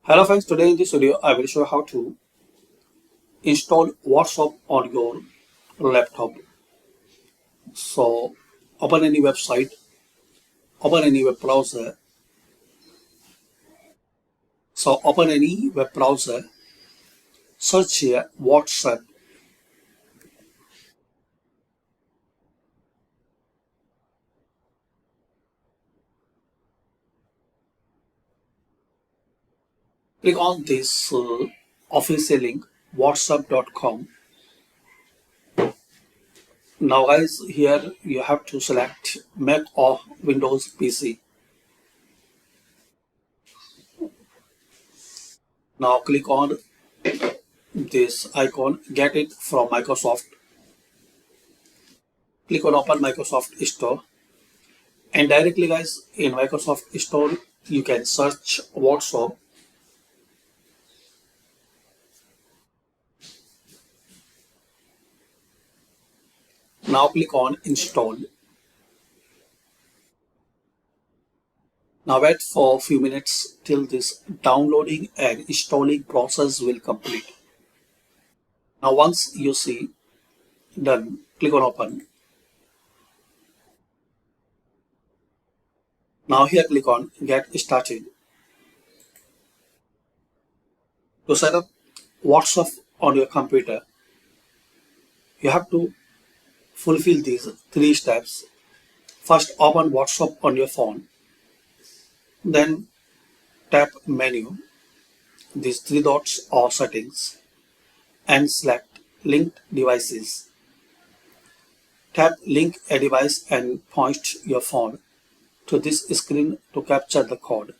Hello friends, today in this video I will show how to install WhatsApp on your laptop. So open any website, open any web browser. Open any web browser, search here WhatsApp. Click on this official link whatsapp.com. Now guys, here you have to select Mac or Windows PC. Now click on this icon, get it from Microsoft. Click on open Microsoft Store. And directly guys, in Microsoft Store, you can search WhatsApp. Now click on install. Now wait for a few minutes till this downloading and installing process will complete. Now once you see done, click on open. Now here click on get started. To set up WhatsApp on your computer, you have to fulfill these three steps. First, open WhatsApp on your phone. Then tap menu, these three dots or settings, and select linked devices. Tap link a device and point your phone to this screen to capture the code.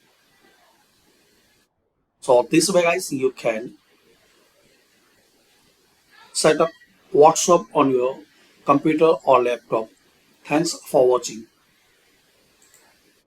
So this way guys, you can set up WhatsApp on your computer or laptop. Thanks for watching.